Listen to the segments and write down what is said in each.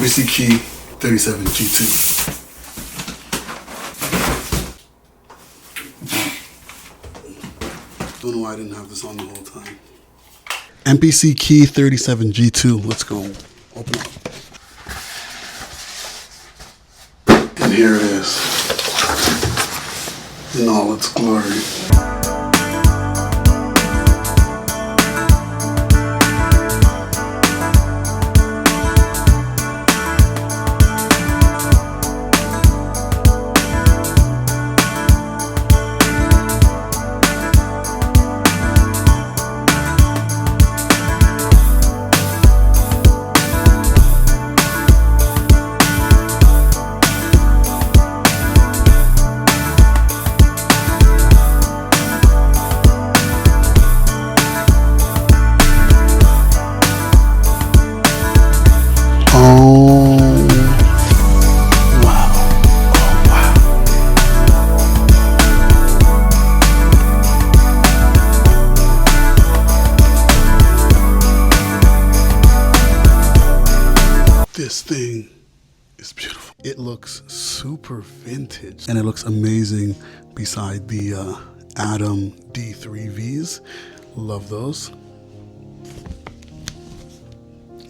MPC Key 37 G2. Don't know why I didn't have this on the whole time. MPC Key 37 G2. Let's go. Open up. And here it is in all its glory. This thing is beautiful. It looks super vintage and it looks amazing beside the Atom D3Vs. Love those.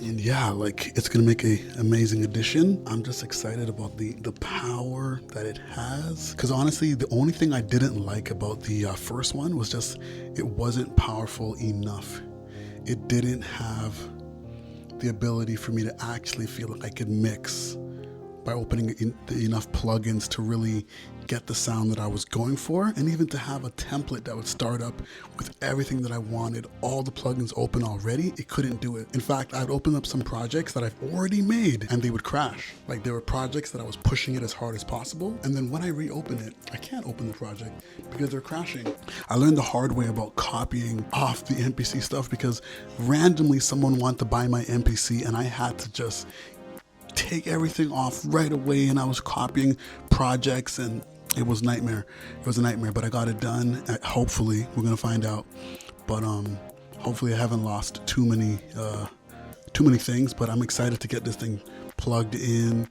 And yeah, like it's gonna make an amazing addition. I'm just excited about the power that it has. Because honestly, the only thing I didn't like about the first one was just it wasn't powerful enough. It didn't have the ability for me to actually feel like I could mix by opening enough plugins to really get the sound that I was going for, and even to have a template that would start up with everything that I wanted, all the plugins open already. It couldn't do it. In fact, I'd open up some projects that I've already made and they would crash. Like there were projects that I was pushing it as hard as possible, and then when I reopen it, I can't open the project because they're crashing. I learned the hard way about copying off the MPC stuff because randomly someone wanted to buy my MPC and I had to just take everything off right away, and I was copying projects and it was nightmare. It was a nightmare, but I got it done. Hopefully, we're gonna find out. But hopefully I haven't lost too many things, but I'm excited to get this thing plugged in.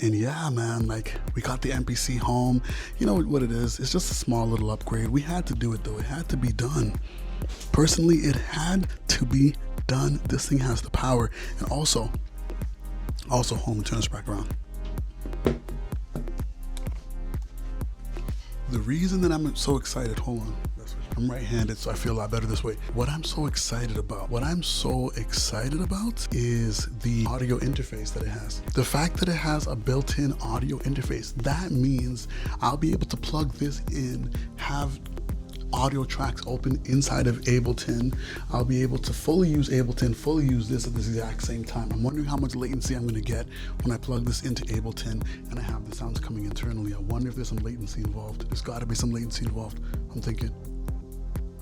And yeah, man, like we got the MPC home. You know what it is? It's just a small little upgrade. We had to do it though. It had to be done. Personally, it had to be done. This thing has the power. And also, hold on, turn this back around. The reason that I'm so excited, hold on, I'm right-handed, so I feel a lot better this way. What I'm so excited about is the audio interface that it has. The fact that it has a built-in audio interface, that means I'll be able to plug this in, have audio tracks open inside of Ableton. I'll be able to fully use Ableton, fully use this at the exact same time. I'm wondering how much latency I'm gonna get when I plug this into Ableton and I have the sounds coming internally. I wonder if there's some latency involved. There's gotta be some latency involved, I'm thinking,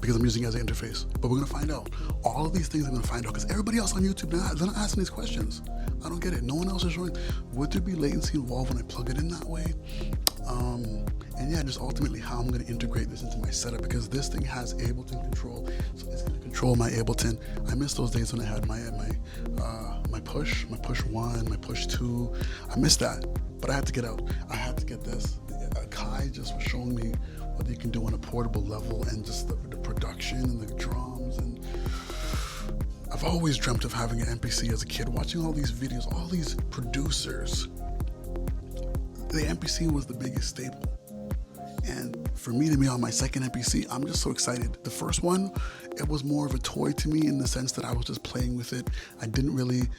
because I'm using it as an interface. But we're gonna find out. All of these things I'm gonna find out because everybody else on YouTube now is not asking these questions. I don't get it. No one else is showing. Would there be latency involved when I plug it in that way? And yeah, just ultimately how I'm going to integrate this into my setup, because this thing has Ableton control, so it's going to control my Ableton. I miss those days when I had my push 1, my push 2. I miss that, but I had to get out. I had to get this. AKAI just was showing me what you can do on a portable level, and just the production and the drums. And I've always dreamt of having an MPC as a kid, watching all these videos, all these producers. The MPC was the biggest staple. And for me to be on my second MPC, I'm just so excited. The first one, it was more of a toy to me in the sense that I was just playing with it. I didn't really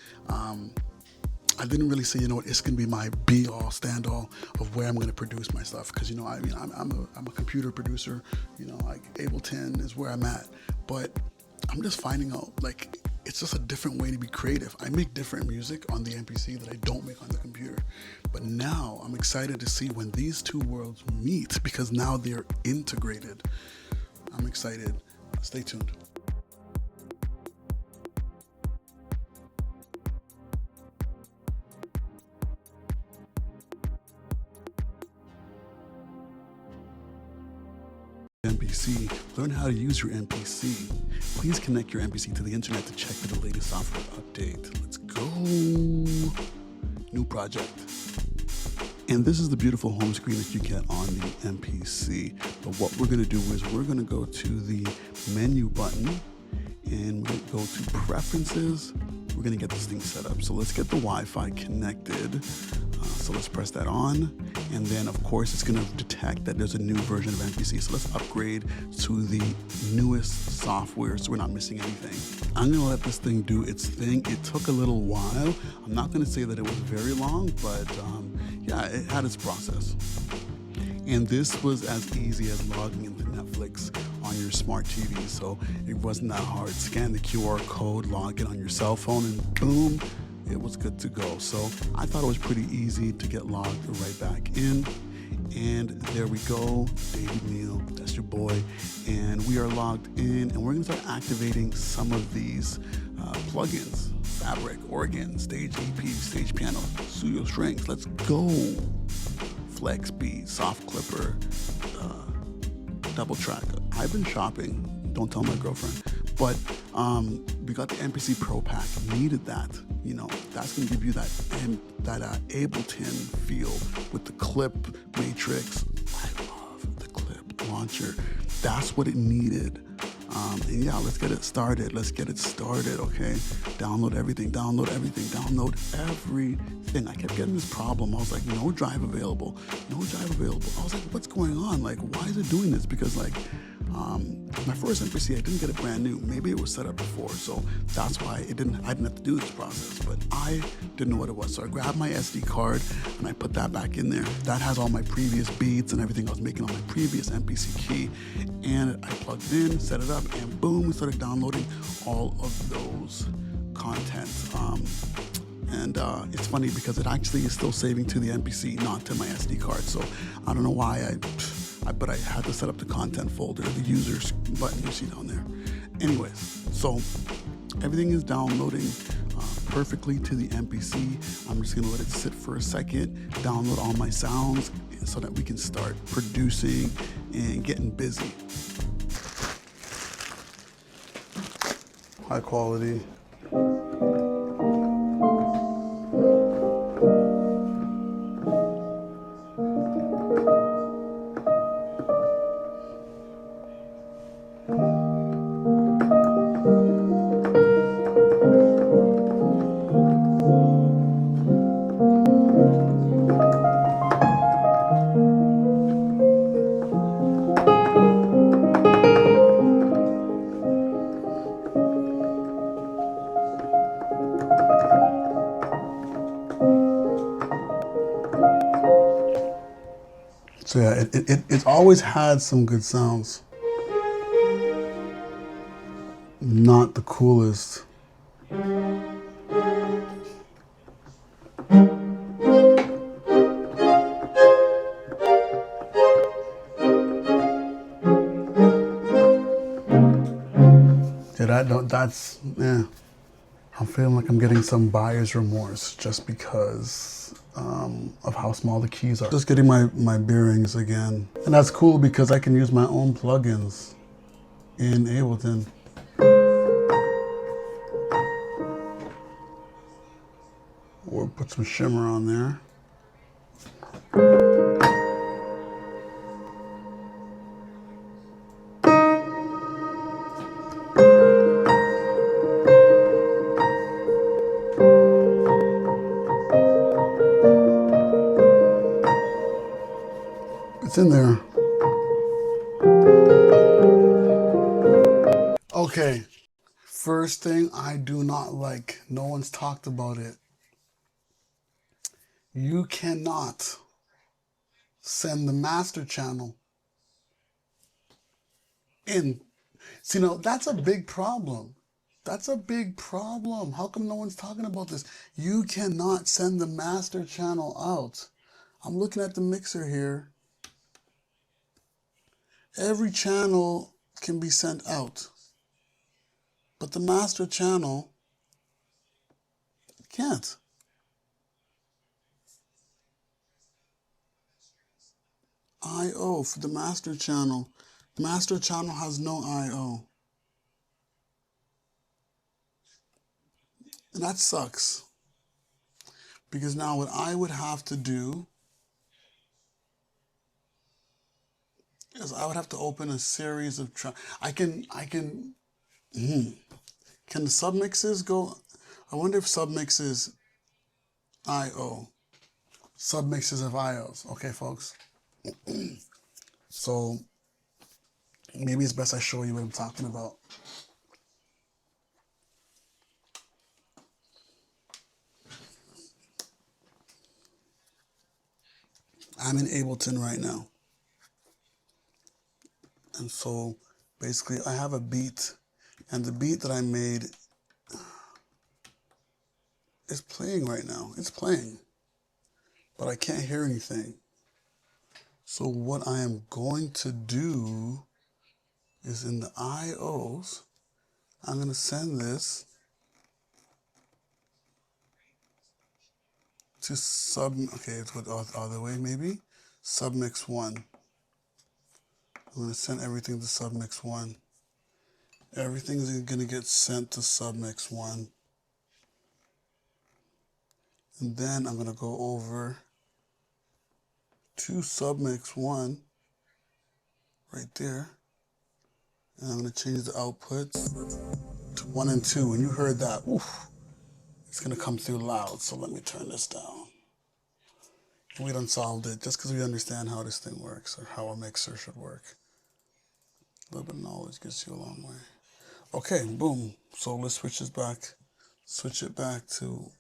say, you know what, it's gonna be my be-all, stand-all of where I'm gonna produce my stuff. Because, you know, I mean, I'm a computer producer. You know, like Ableton is where I'm at. But I'm just finding out, like, it's just a different way to be creative. I make different music on the MPC that I don't make on the computer. But now I'm excited to see when these two worlds meet, because now they're integrated. I'm excited. Stay tuned. MPC. Learn how to use your MPC. Please connect your MPC to the internet to check for the latest software update. Let's go. project. And this is the beautiful home screen that you get on the MPC. But what we're gonna do is we're gonna go to the menu button and we're gonna go to preferences. We're gonna get this thing set up. So let's get the Wi-Fi connected. So let's press that on. And then of course it's gonna detect that there's a new version of MPC. So let's upgrade to the newest software so we're not missing anything. I'm gonna let this thing do its thing. It took a little while. I'm not gonna say that it was very long, but yeah, it had its process. And this was as easy as logging into Netflix on your smart TV. So it wasn't that hard. Scan the QR code, log in on your cell phone, and boom, it was good to go. So I thought it was pretty easy to get logged right back in. And there we go, David Neal, that's your boy. And we are logged in, and we're gonna start activating some of these plugins. Fabric, Organ, Stage EP, Stage Piano, Studio Strings, let's go. Flex Beat, Soft Clipper, Double Track. I've been shopping, don't tell my girlfriend, but we got the MPC Pro Pack, needed that. You know, that's gonna give you that Ableton feel with the clip matrix. I love the clip launcher. That's what it needed. And yeah, let's get it started. Let's get it started, okay? Download everything, download everything, download everything. I kept getting this problem. I was like, no drive available, no drive available. I was like, what's going on? Like, why is it doing this? Because like, my first MPC, I didn't get it brand new. Maybe it was set up before, so that's why I didn't have to do this process, but I didn't know what it was. So I grabbed my SD card and I put that back in there. That has all my previous beats and everything I was making on my previous MPC key. And I plugged it in, set it up, and boom, we started downloading all of those content. And it's funny because it actually is still saving to the MPC, not to my SD card. So I don't know why but I had to set up the content folder, the users button you see down there. Anyways, so everything is downloading perfectly to the MPC. I'm just gonna let it sit for a second, download all my sounds so that we can start producing and getting busy. High quality. So yeah, it's always had some good sounds. Not the coolest. Yeah, I'm feeling like I'm getting some buyer's remorse just because of how small the keys are. Just getting my bearings again. And that's cool because I can use my own plugins in Ableton. Or put some shimmer on there. It's in there. Okay, first thing I do not like, no one's talked about it. You cannot send the master channel in. See, now that's a big problem. That's a big problem. How come no one's talking about this? You cannot send the master channel out. I'm looking at the mixer here. Every channel can be sent out, but the master channel can't. I/O for the master channel. The master channel has no I/O. And that sucks. Because now what I would have to do is I would have to open a series of can the submixes go? I wonder if submixes IO. Submixes of IOs. Okay, folks. So maybe it's best I show you what I'm talking about. I'm in Ableton right now. And so basically I have a beat, and the beat that I made is playing right now. It's playing, but I can't hear anything. So what I am going to do is in the IOs, I'm going to send this to okay, it's what other way maybe? Submix 1. I'm going to send everything to Submix 1. Everything is going to get sent to Submix 1. And then I'm going to go over to Submix 1 right there. And I'm going to change the outputs to 1 and 2. When you heard that, oof, it's going to come through loud. So let me turn this down. We done solved it just because we understand how this thing works, or how a mixer should work. A little bit of knowledge gets you a long way. Okay, boom. So let's switch it back to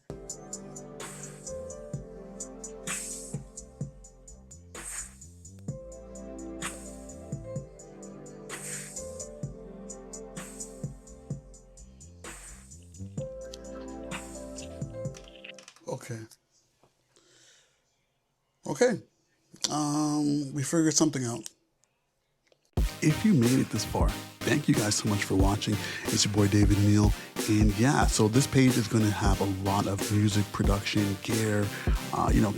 okay. We figured something out. If you made it this far, thank you guys so much for watching. It's your boy David Neal, and yeah, so this page is going to have a lot of music production gear,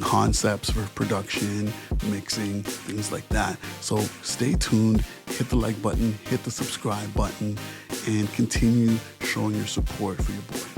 concepts for production, mixing, things like that. So stay tuned, hit the like button, hit the subscribe button, and continue showing your support for your boy.